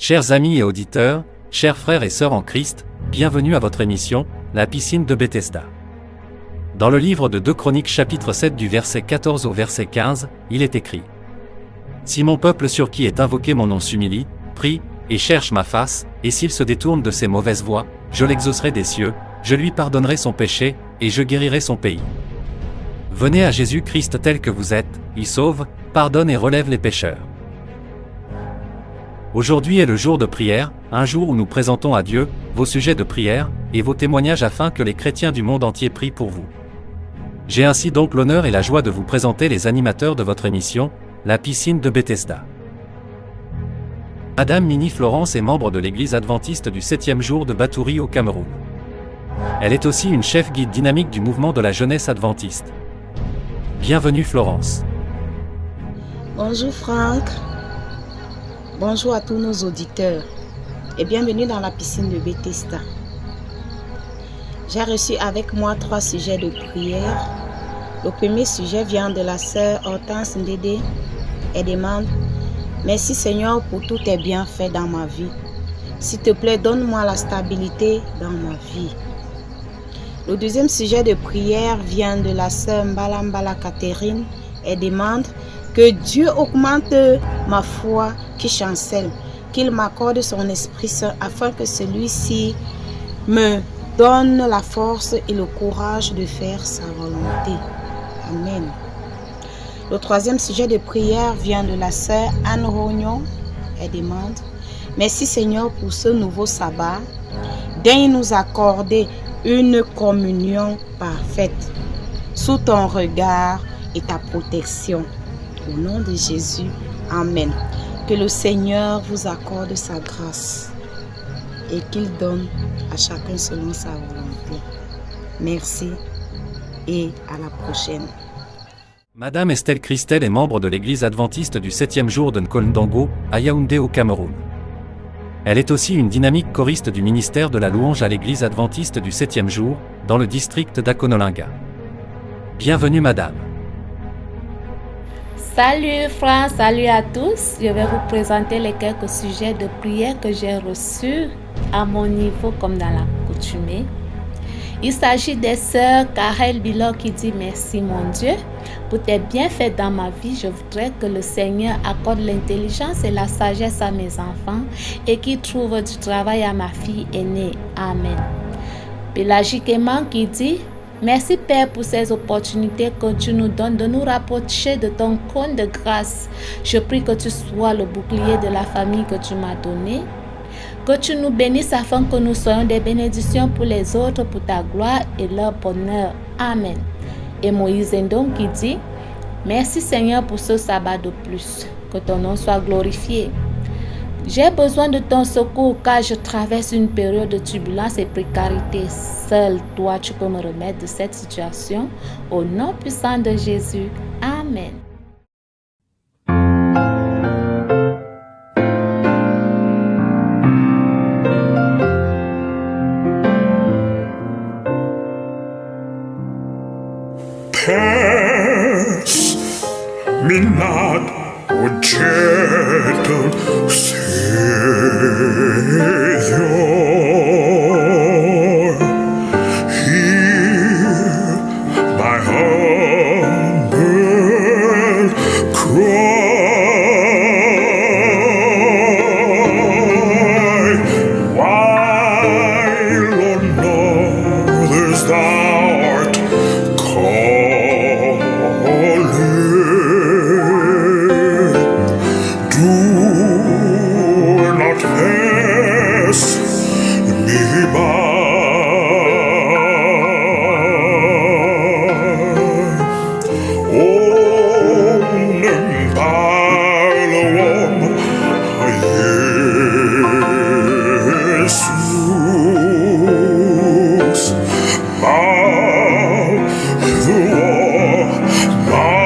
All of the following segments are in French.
Chers amis et auditeurs, chers frères et sœurs en Christ, bienvenue à votre émission, La piscine de Bethesda. Dans le livre de 2 Chroniques chapitre 7 du verset 14 au verset 15, il est écrit : Si mon peuple sur qui est invoqué mon nom s'humilie, prie, et cherche ma face, et s'il se détourne de ses mauvaises voies, je l'exaucerai des cieux, je lui pardonnerai son péché, et je guérirai son pays. Venez à Jésus-Christ tel que vous êtes, il sauve, pardonne et relève les pécheurs. Aujourd'hui est le jour de prière, un jour où nous présentons à Dieu vos sujets de prière et vos témoignages afin que les chrétiens du monde entier prient pour vous. J'ai ainsi donc l'honneur et la joie de vous présenter les animateurs de votre émission, La piscine de Bethesda. Madame Mini Florence est membre de l'église adventiste du 7e jour de Batouri au Cameroun. Elle est aussi une chef guide dynamique du mouvement de la jeunesse adventiste. Bienvenue Florence. Bonjour Franck. Bonjour à tous nos auditeurs et bienvenue dans la piscine de Bethesda. J'ai reçu avec moi 3 sujets de prière. Le premier sujet vient de la sœur Hortense Ndédé. Elle demande : Merci Seigneur pour tous tes bienfaits dans ma vie. S'il te plaît, donne-moi la stabilité dans ma vie. Le deuxième sujet de prière vient de la sœur Mbala Catherine. Elle demande que Dieu augmente ma foi qui chancelle, qu'il m'accorde son Esprit Saint afin que celui-ci me donne la force et le courage de faire sa volonté. Amen. Le troisième sujet de prière vient de la sœur Anne Rognon. Elle demande : Merci Seigneur pour ce nouveau sabbat. Daigne nous accorder une communion parfaite sous ton regard et ta protection. Au nom de Jésus, Amen. Que le Seigneur vous accorde sa grâce et qu'il donne à chacun selon sa volonté. Merci et à la prochaine. Madame Estelle Christelle est membre de l'église adventiste du 7e jour de Nkolndongo, à Yaoundé au Cameroun. Elle est aussi une dynamique choriste du ministère de la louange à l'église adventiste du 7e jour, dans le district d'Akonolinga. Bienvenue Madame. Salut Franck, salut à tous. Je vais vous présenter les quelques sujets de prière que j'ai reçus à mon niveau comme dans la coutumée. Il s'agit des sœurs Karel Bilo qui dit : Merci mon Dieu pour tes bienfaits dans ma vie. Je voudrais que le Seigneur accorde l'intelligence et la sagesse à mes enfants et qu'il trouve du travail à ma fille aînée. Amen. Pélagique Aimant qui dit : Merci Père pour ces opportunités que tu nous donnes de nous rapprocher de ton trône de grâce. Je prie que tu sois le bouclier de la famille que tu m'as donnée. Que tu nous bénisses afin que nous soyons des bénédictions pour les autres, pour ta gloire et leur bonheur. Amen. Et Moïse Ndong qui dit : Merci Seigneur pour ce sabbat de plus. Que ton nom soit glorifié. J'ai besoin de ton secours car je traverse une période de turbulence et précarité. Seul toi, tu peux me remettre de cette situation. Au nom puissant de Jésus. Amen. Pass me not, O gentle Savior. Hear my humble cry. While on others thou art calling, do not pass me by. Onem balawam Jesus, bow the war, bow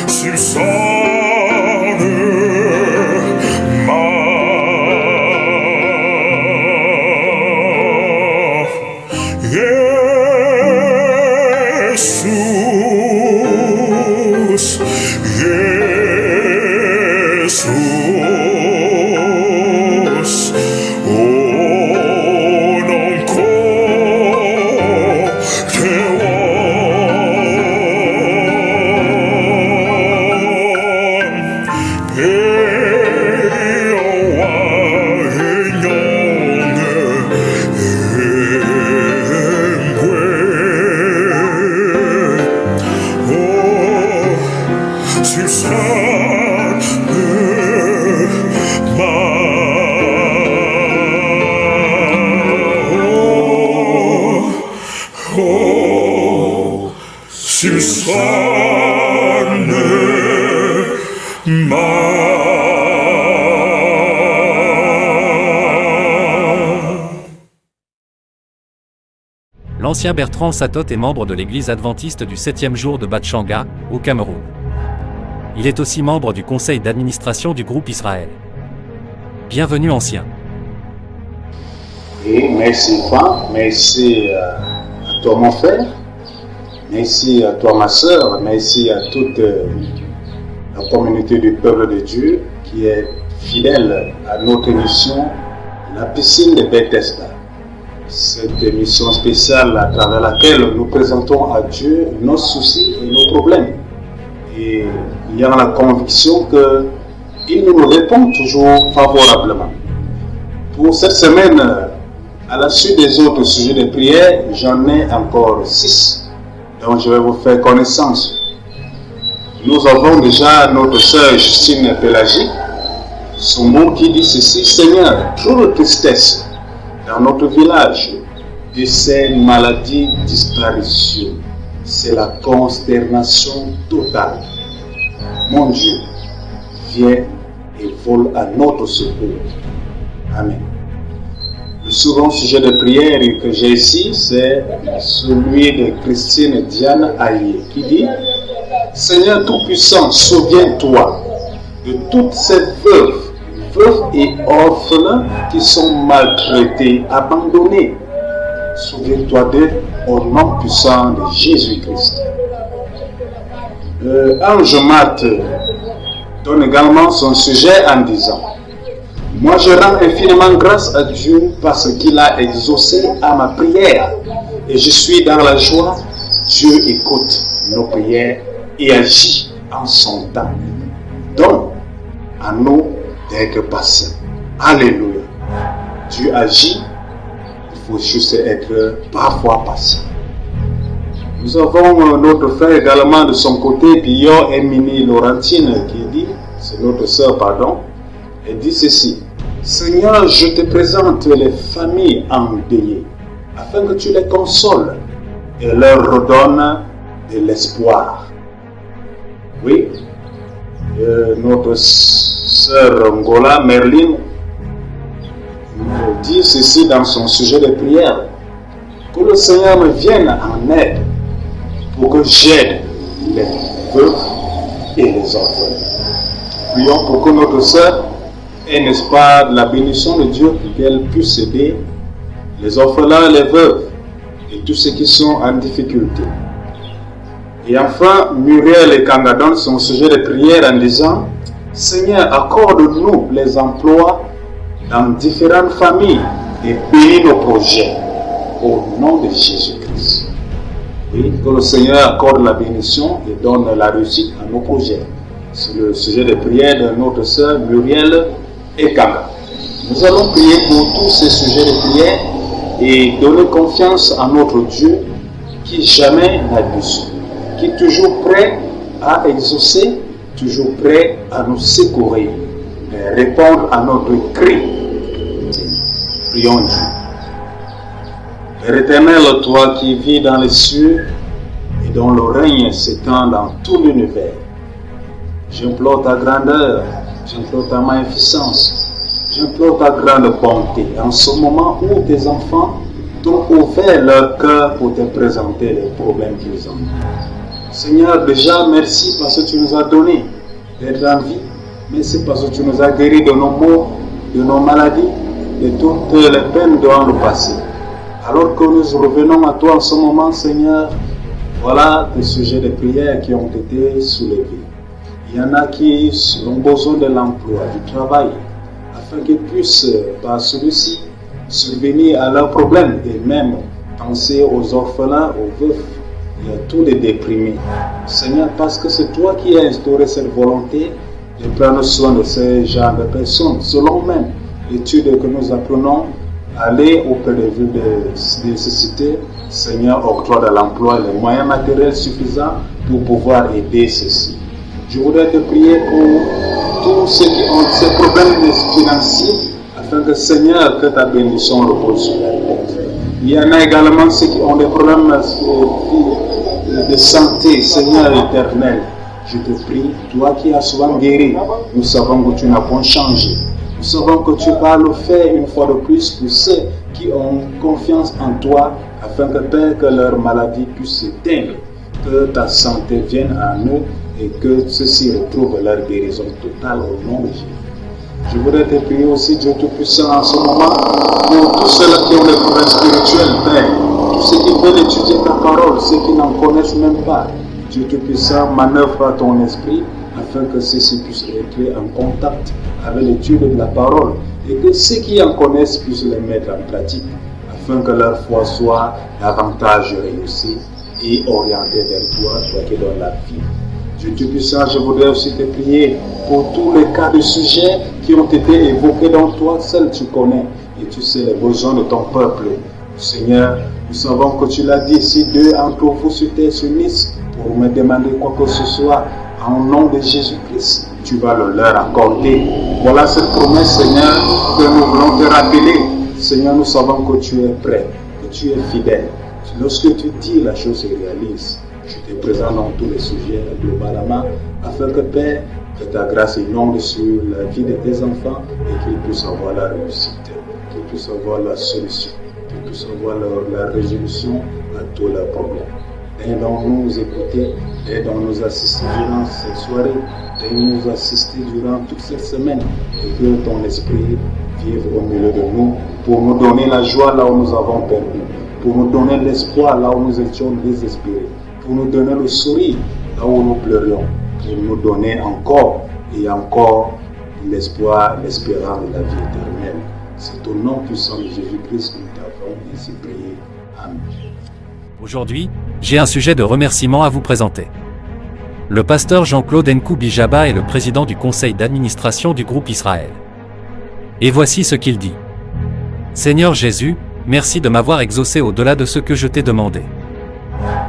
Simpson. s'il sonne ma s'il sonne ma L'ancien Bertrand Satot est membre de l'église adventiste du 7e jour de Batchanga, au Cameroun. Il est aussi membre du conseil d'administration du groupe Israël. Bienvenue ancien. Et merci Franck, merci à toi mon frère, merci à toi ma soeur, merci à toute la communauté du peuple de Dieu qui est fidèle à notre émission, la piscine de Bethesda. Cette émission spéciale à travers laquelle nous présentons à Dieu nos soucis et nos problèmes. Et il y a la conviction qu'il nous répond toujours favorablement. Pour cette semaine, à la suite des autres sujets de prière, j'en ai encore 6, dont je vais vous faire connaissance. Nous avons déjà notre sœur Justine Pélagie, son mot qui dit ceci: Seigneur, trop de tristesse dans notre village, de ces maladies disparition, c'est la consternation totale. Mon Dieu, viens et vole à notre secours. Amen. Le second sujet de prière que j'ai ici, c'est celui de Christine Diane Aïe, qui dit: Seigneur Tout-Puissant, souviens-toi de toutes ces veuves et orphelins qui sont maltraités, abandonnés. Souviens-toi d'eux au nom puissant de Jésus-Christ. Ange Marthe donne également son sujet en disant: Moi je rends infiniment grâce à Dieu parce qu'il a exaucé à ma prière et je suis dans la joie. Dieu écoute nos prières et agit en son temps. Donc, à nous d'être patients. Alléluia. Dieu agit, il faut juste être parfois patient. Nous avons notre frère également de son côté, Bion Emini Laurentine, qui dit, c'est notre sœur, pardon, elle dit ceci: Seigneur, je te présente les familles endeuillées, afin que tu les consoles et leur redonnes de l'espoir. Oui, notre sœur Ngola Merlin nous dit ceci dans son sujet de prière: que le Seigneur me vienne en aide pour que j'aide les veuves et les orphelins. Prions pour que notre sœur ait, n'est-ce pas, la bénédiction de Dieu pour qu'elle puisse aider les orphelins, les veuves et tous ceux qui sont en difficulté. Et enfin, Muriel et Kanga donne son sujet de prière en disant: Seigneur, accorde-nous les emplois dans différentes familles et bénis nos projets au nom de Jésus-Christ. Oui, que le Seigneur accorde la bénédiction et donne la réussite à nos projets. C'est le sujet de prière de notre sœur Muriel et Kanga. Nous allons prier pour tous ces sujets de prière et donner confiance à notre Dieu qui jamais n'abuse, qui est toujours prêt à exaucer, toujours prêt à nous secourir, et répondre à notre cri. Prions Dieu. Père éternel, toi qui vis dans les cieux et dont le règne s'étend dans tout l'univers, j'implore ta grandeur, j'implore ta magnificence, j'implore ta grande bonté. En ce moment où tes enfants t'ont ouvert leur cœur pour te présenter les problèmes qu'ils ont. Seigneur, déjà merci parce que tu nous as donné d'être en vie. Merci parce que tu nous as guéris de nos maux, de nos maladies, de toutes les peines dans le passé. Alors que nous revenons à toi en ce moment, Seigneur, voilà des sujets de prière qui ont été soulevés. Il y en a qui ont besoin de l'emploi, du travail, afin qu'ils puissent, par celui-ci, survenir à leurs problèmes et même penser aux orphelins, aux veufs. Il y a tous les déprimés. Seigneur, parce que c'est toi qui as instauré cette volonté de prendre soin de ces genres de personnes, selon même l'étude que nous apprenons, aller auprès des villes de nécessité. Seigneur, octroie de l'emploi les moyens matériels suffisants pour pouvoir aider ceux-ci. Je voudrais te prier pour tous ceux qui ont ces problèmes financiers, afin que Seigneur, que ta bénédiction repose sur leur tête. Il y en a également ceux qui ont des problèmes de santé, Seigneur éternel. Je te prie, toi qui as souvent guéri, nous savons que tu n'as pas changé. Nous savons que tu vas le faire une fois de plus pour ceux qui ont confiance en toi, afin que, Père, que leur maladie puisse s'éteindre, que ta santé vienne à eux et que ceux-ci retrouvent leur guérison totale au nom de Jésus. Je voudrais te prier aussi, Dieu Tout-Puissant, en ce moment, pour tous ceux qui ont des problèmes spirituels, Père, tous ceux qui veulent étudier ta parole, ceux qui n'en connaissent même pas. Dieu Tout-Puissant, manœuvre ton esprit afin que ceux-ci puissent entrer en contact avec l'étude de la parole et que ceux qui en connaissent puissent les mettre en pratique afin que leur foi soit davantage réussie et orientée vers toi, toi qui donnes la vie. Dieu Tout-Puissant, je voudrais aussi te prier pour tous les cas de sujets qui ont été évoqués dans toi, seul tu connais et tu sais les besoins de ton peuple. Seigneur, nous savons que tu l'as dit, si deux entre vous s'unissent pour me demander quoi que ce soit, en nom de Jésus-Christ, tu vas le leur accorder. Voilà cette promesse, Seigneur, que nous voulons te rappeler. Seigneur, nous savons que tu es prêt, que tu es fidèle. Lorsque tu dis, la chose se réalise. Je te présente dans tous les sujets globalement, afin que, Père, que ta grâce inonde sur la vie de tes enfants et qu'ils puissent avoir la réussite, qu'ils puissent avoir la solution, qu'ils puissent avoir la résolution à tous leurs problèmes. Aide-nous nous écouter, aide-nous nous assister durant cette soirée, aide-nous nous assister durant toute cette semaine et que ton esprit vive au milieu de nous pour nous donner la joie là où nous avons perdu, pour nous donner l'espoir là où nous étions désespérés, pour nous donner le sourire là où nous pleurions, pour nous donner encore et encore l'espoir, l'espérance de la vie éternelle. C'est au nom puissant de Jésus-Christ que nous t'avons ainsi prié. Amen. Aujourd'hui, j'ai un sujet de remerciement à vous présenter. Le pasteur Jean-Claude Nkou Bijaba est le président du conseil d'administration du groupe Israël. Et voici ce qu'il dit. Seigneur Jésus, merci de m'avoir exaucé au-delà de ce que je t'ai demandé.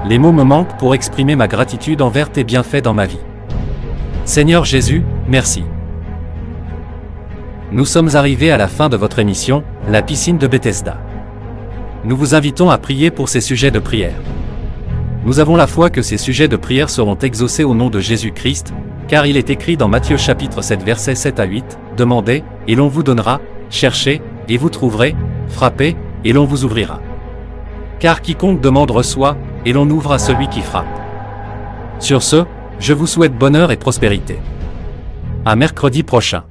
Les mots me manquent pour exprimer ma gratitude envers tes bienfaits dans ma vie. Seigneur Jésus, merci. Nous sommes arrivés à la fin de votre émission, La piscine de Bethesda. Nous vous invitons à prier pour ces sujets de prière. Nous avons la foi que ces sujets de prière seront exaucés au nom de Jésus-Christ, car il est écrit dans Matthieu chapitre 7 versets 7 à 8, « Demandez, et l'on vous donnera, cherchez, et vous trouverez, frappez, et l'on vous ouvrira. Car quiconque demande reçoit, et l'on ouvre à celui qui frappe. » Sur ce, je vous souhaite bonheur et prospérité. À mercredi prochain.